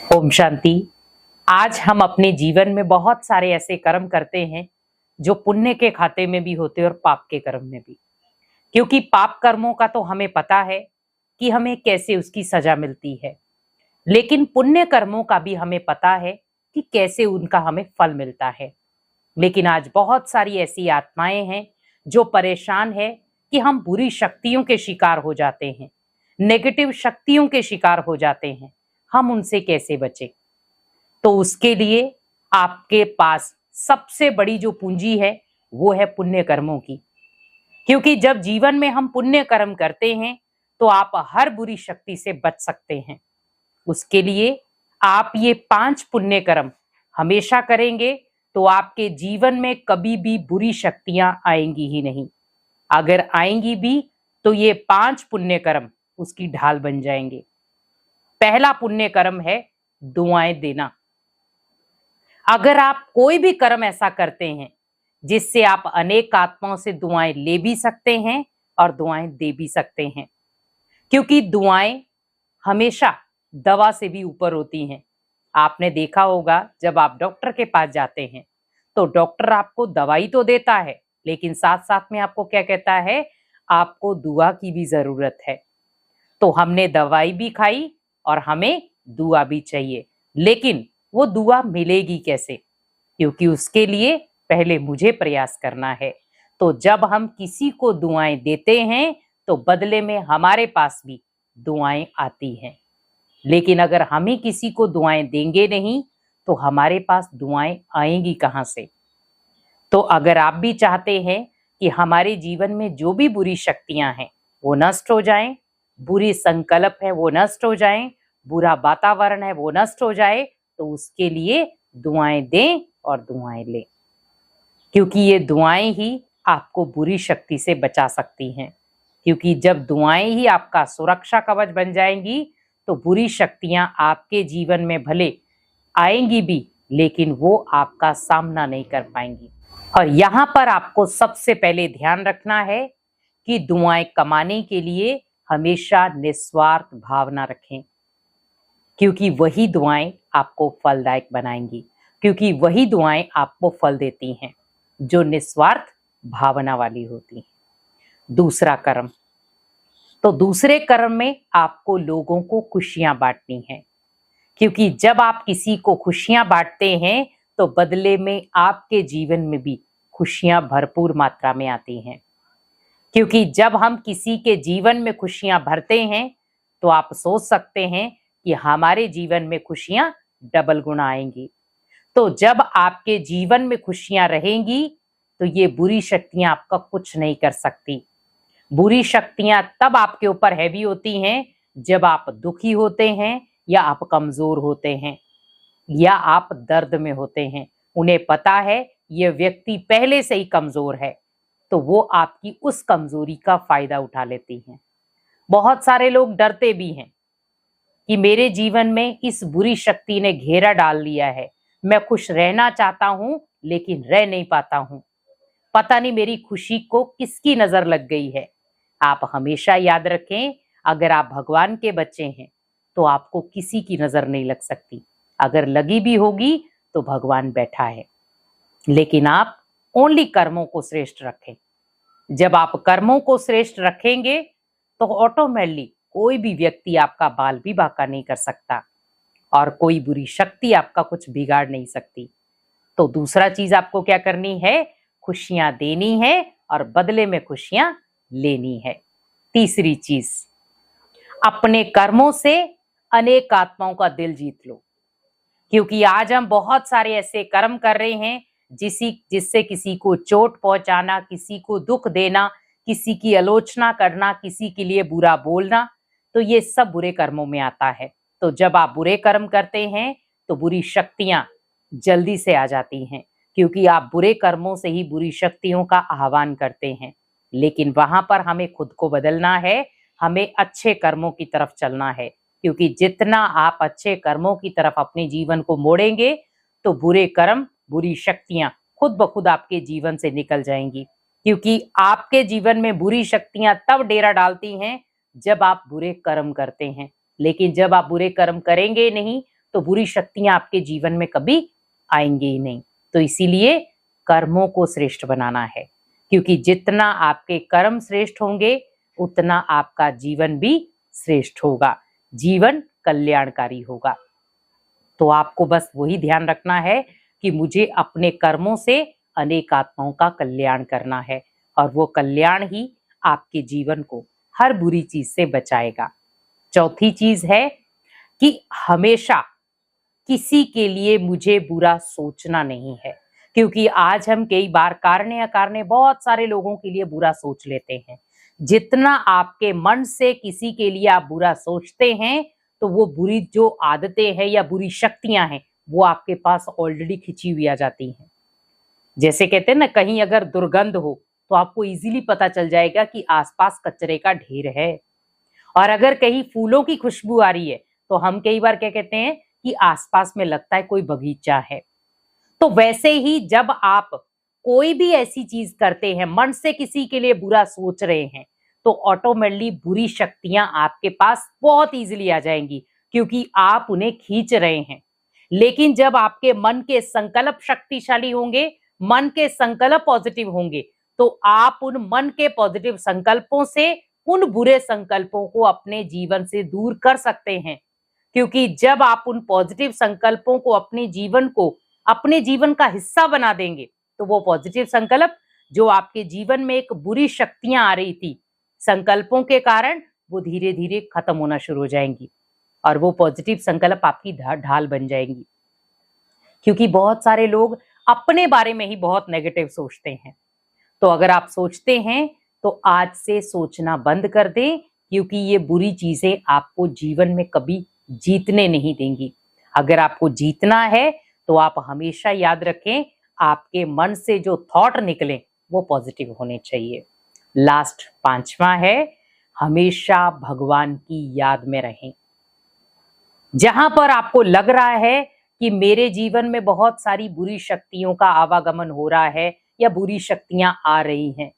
ओम शांति। आज हम अपने जीवन में बहुत सारे ऐसे कर्म करते हैं जो पुण्य के खाते में भी होते हैं और पाप के कर्म में भी। क्योंकि पाप कर्मों का तो हमें पता है कि हमें कैसे उसकी सजा मिलती है, लेकिन पुण्य कर्मों का भी हमें पता है कि कैसे उनका हमें फल मिलता है। लेकिन आज बहुत सारी ऐसी आत्माएं हैं जो परेशान है कि हम बुरी शक्तियों के शिकार हो जाते हैं, नेगेटिव शक्तियों के शिकार हो जाते हैं। हम उनसे कैसे बचें? तो उसके लिए आपके पास सबसे बड़ी जो पूंजी है वो है पुण्य कर्मों की। क्योंकि जब जीवन में हम पुण्य कर्म करते हैं तो आप हर बुरी शक्ति से बच सकते हैं। उसके लिए आप ये 5 पुण्य कर्म हमेशा करेंगे तो आपके जीवन में कभी भी बुरी शक्तियां आएंगी ही नहीं। अगर आएंगी भी तो ये 5 पुण्य कर्म उसकी ढाल बन जाएंगे। पहला पुण्य कर्म है दुआएं देना। अगर आप कोई भी कर्म ऐसा करते हैं जिससे आप अनेक आत्माओं से दुआएं ले भी सकते हैं और दुआएं दे भी सकते हैं, क्योंकि दुआएं हमेशा दवा से भी ऊपर होती हैं। आपने देखा होगा जब आप डॉक्टर के पास जाते हैं तो डॉक्टर आपको दवाई तो देता है, लेकिन साथ साथ में आपको क्या कहता है, आपको दुआ की भी जरूरत है। तो हमने दवाई भी खाई और हमें दुआ भी चाहिए, लेकिन वो दुआ मिलेगी कैसे? क्योंकि उसके लिए पहले मुझे प्रयास करना है। तो जब हम किसी को दुआएं देते हैं तो बदले में हमारे पास भी दुआएं आती हैं। लेकिन अगर हम ही किसी को दुआएं देंगे नहीं तो हमारे पास दुआएं आएंगी कहाँ से? तो अगर आप भी चाहते हैं कि हमारे जीवन में जो भी बुरी शक्तियां हैं वो नष्ट हो जाएं, बुरी संकल्प है वो नष्ट हो जाएं, बुरा वातावरण है वो नष्ट हो जाए, तो उसके लिए दुआएं दें और दुआएं लें। क्योंकि ये दुआएं ही आपको बुरी शक्ति से बचा सकती हैं। क्योंकि जब दुआएं ही आपका सुरक्षा कवच बन जाएंगी तो बुरी शक्तियां आपके जीवन में भले आएंगी भी, लेकिन वो आपका सामना नहीं कर पाएंगी। और यहाँ पर आपको सबसे पहले ध्यान रखना है कि दुआएं कमाने के लिए हमेशा निस्वार्थ भावना रखें, क्योंकि वही दुआएं आपको फलदायक बनाएंगी। क्योंकि वही दुआएं आपको फल देती हैं जो निस्वार्थ भावना वाली होती हैं। दूसरा कर्म, तो दूसरे कर्म में आपको लोगों को खुशियां बांटनी है। क्योंकि जब आप किसी को खुशियां बांटते हैं तो बदले में आपके जीवन में भी खुशियां भरपूर मात्रा में आती हैं। क्योंकि जब हम किसी के जीवन में खुशियां भरते हैं तो आप सोच सकते हैं कि हमारे जीवन में खुशियां डबल गुना आएंगी। तो जब आपके जीवन में खुशियां रहेंगी तो ये बुरी शक्तियां आपका कुछ नहीं कर सकती। बुरी शक्तियां तब आपके ऊपर हैवी होती हैं जब आप दुखी होते हैं, या आप कमजोर होते हैं, या आप दर्द में होते हैं। उन्हें पता है ये व्यक्ति पहले से ही कमजोर है, तो वो आपकी उस कमजोरी का फायदा उठा लेती हैं। बहुत सारे लोग डरते भी हैं कि मेरे जीवन में इस बुरी शक्ति ने घेरा डाल लिया है, मैं खुश रहना चाहता हूं लेकिन रह नहीं पाता हूं, पता नहीं मेरी खुशी को किसकी नजर लग गई है। आप हमेशा याद रखें, अगर आप भगवान के बच्चे हैं तो आपको किसी की नजर नहीं लग सकती। अगर लगी भी होगी तो भगवान बैठा है। लेकिन आप ओनली कर्मों को श्रेष्ठ रखें। जब आप कर्मों को श्रेष्ठ रखेंगे तो ऑटोमेटिकली कोई भी व्यक्ति आपका बाल भी बांका नहीं कर सकता और कोई बुरी शक्ति आपका कुछ बिगाड़ नहीं सकती। तो दूसरा चीज आपको क्या करनी है, खुशियां देनी है और बदले में खुशियां लेनी है। तीसरी चीज, अपने कर्मों से अनेक आत्माओं का दिल जीत लो। क्योंकि आज हम बहुत सारे ऐसे कर्म कर रहे हैं जिससे किसी को चोट पहुंचाना, किसी को दुख देना, किसी की आलोचना करना, किसी के लिए बुरा बोलना, तो ये सब बुरे कर्मों में आता है। तो जब आप बुरे कर्म करते हैं तो बुरी शक्तियां जल्दी से आ जाती हैं, क्योंकि आप बुरे कर्मों से ही बुरी शक्तियों का आह्वान करते हैं। लेकिन वहां पर हमें खुद को बदलना है, हमें अच्छे कर्मों की तरफ चलना है। क्योंकि जितना आप अच्छे कर्मों की तरफ अपने जीवन को मोड़ेंगे तो बुरे कर्म, बुरी शक्तियां खुद ब खुद आपके जीवन से निकल जाएंगी। क्योंकि आपके जीवन में बुरी शक्तियां तब डेरा डालती हैं जब आप बुरे कर्म करते हैं। लेकिन जब आप बुरे कर्म करेंगे नहीं तो बुरी शक्तियां आपके जीवन में कभी आएंगी ही नहीं। तो इसीलिए कर्मों को श्रेष्ठ बनाना है, क्योंकि जितना आपके कर्म श्रेष्ठ होंगे उतना आपका जीवन भी श्रेष्ठ होगा, जीवन कल्याणकारी होगा। तो आपको बस वही ध्यान रखना है कि मुझे अपने कर्मों से अनेक आत्माओं का कल्याण करना है, और वो कल्याण ही आपके जीवन को हर बुरी चीज से बचाएगा। चौथी चीज है कि हमेशा किसी के लिए मुझे बुरा सोचना नहीं है, क्योंकि आज हम कई बार कारणे अकारणे बहुत सारे लोगों के लिए बुरा सोच लेते हैं। जितना आपके मन से किसी के लिए आप बुरा सोचते हैं, तो वो बुरी जो आदतें हैं या बुरी शक्तियां हैं वो आपके पास ऑलरेडी खिंची हुई आ जाती हैं। जैसे कहते हैं ना, कहीं अगर दुर्गंध हो तो आपको इजीली पता चल जाएगा कि आसपास कचरे का ढेर है, और अगर कहीं फूलों की खुशबू आ रही है तो हम कई बार क्या कहते हैं कि आसपास में लगता है कोई बगीचा है। तो वैसे ही जब आप कोई भी ऐसी चीज करते हैं, मन से किसी के लिए बुरा सोच रहे हैं, तो ऑटोमेटिकली बुरी शक्तियां आपके पास बहुत इजीली आ जाएंगी, क्योंकि आप उन्हें खींच रहे हैं। लेकिन जब आपके मन के संकल्प शक्तिशाली होंगे, मन के संकल्प पॉजिटिव होंगे, तो आप उन मन के पॉजिटिव संकल्पों से उन बुरे संकल्पों को अपने जीवन से दूर कर सकते हैं। क्योंकि जब आप उन पॉजिटिव संकल्पों को अपने जीवन का हिस्सा बना देंगे, तो वो पॉजिटिव संकल्प जो आपके जीवन में एक बुरी शक्तियां आ रही थी संकल्पों के कारण, वो धीरे धीरे खत्म होना शुरू हो जाएंगी, और वो पॉजिटिव संकल्प आपकी ढाल बन जाएंगी। क्योंकि बहुत सारे लोग अपने बारे में ही बहुत नेगेटिव सोचते हैं। तो अगर आप सोचते हैं तो आज से सोचना बंद कर दें, क्योंकि ये बुरी चीजें आपको जीवन में कभी जीतने नहीं देंगी। अगर आपको जीतना है तो आप हमेशा याद रखें, आपके मन से जो थॉट निकले वो पॉजिटिव होने चाहिए। लास्ट 5वां है, हमेशा भगवान की याद में रहें। जहां पर आपको लग रहा है कि मेरे जीवन में बहुत सारी बुरी शक्तियों का आवागमन हो रहा है या बुरी शक्तियां आ रही हैं,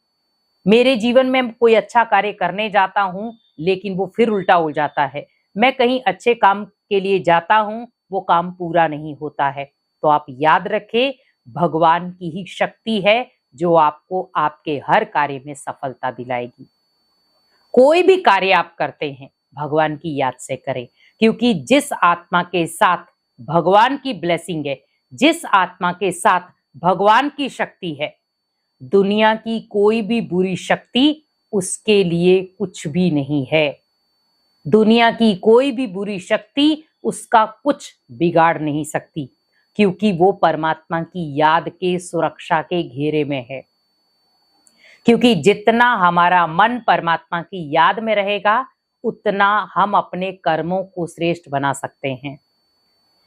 मेरे जीवन में कोई अच्छा कार्य करने जाता हूं लेकिन वो फिर उल्टा हो जाता है, मैं कहीं अच्छे काम के लिए जाता हूं, वो काम पूरा नहीं होता है, तो आप याद रखें, भगवान की ही शक्ति है जो आपको आपके हर कार्य में सफलता दिलाएगी। कोई भी कार्य आप करते हैं भगवान की याद से करें, क्योंकि जिस आत्मा के साथ भगवान की ब्लेसिंग है, जिस आत्मा के साथ भगवान की शक्ति है, दुनिया की कोई भी बुरी शक्ति उसके लिए कुछ भी नहीं है। दुनिया की कोई भी बुरी शक्ति उसका कुछ बिगाड़ नहीं सकती, क्योंकि वो परमात्मा की याद के सुरक्षा के घेरे में है। क्योंकि जितना हमारा मन परमात्मा की याद में रहेगा, उतना हम अपने कर्मों को श्रेष्ठ बना सकते हैं।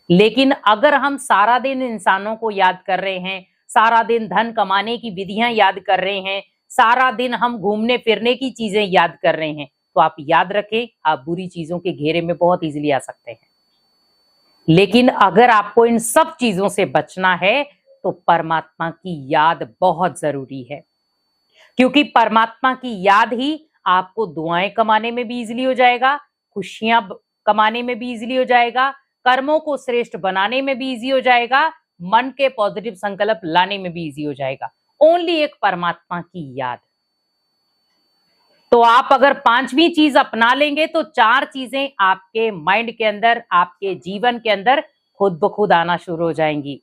लेकिन अगर हम सारा दिन इंसानों को याद कर रहे हैं, सारा दिन धन कमाने की विधियां याद कर रहे हैं, सारा दिन हम घूमने फिरने की चीजें याद कर रहे हैं, तो आप याद रखें, आप बुरी चीजों के घेरे में बहुत इजीली आ सकते हैं। लेकिन अगर आपको इन सब चीजों से बचना है तो परमात्मा की याद बहुत जरूरी है, क्योंकि परमात्मा की याद ही आपको दुआएं कमाने में भी इजीली हो जाएगा, खुशियां कमाने में भी इजीली हो जाएगा, कर्मों को श्रेष्ठ बनाने में भी इजी हो जाएगा, मन के पॉजिटिव संकल्प लाने में भी इजी हो जाएगा। ओनली एक परमात्मा की याद। तो आप अगर 5वीं चीज अपना लेंगे तो 4 चीजें आपके माइंड के अंदर, आपके जीवन के अंदर खुद ब खुद आना शुरू हो जाएंगी।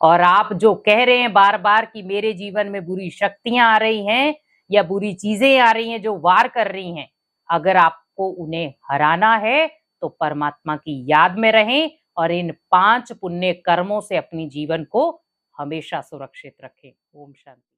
और आप जो कह रहे हैं बार बार कि मेरे जीवन में बुरी शक्तियां आ रही हैं या बुरी चीजें आ रही हैं जो वार कर रही हैं, अगर आपको उन्हें हराना है तो परमात्मा की याद में रहें और इन 5 पुण्य कर्मों से अपनी जीवन को हमेशा सुरक्षित रखें। ओम शांति।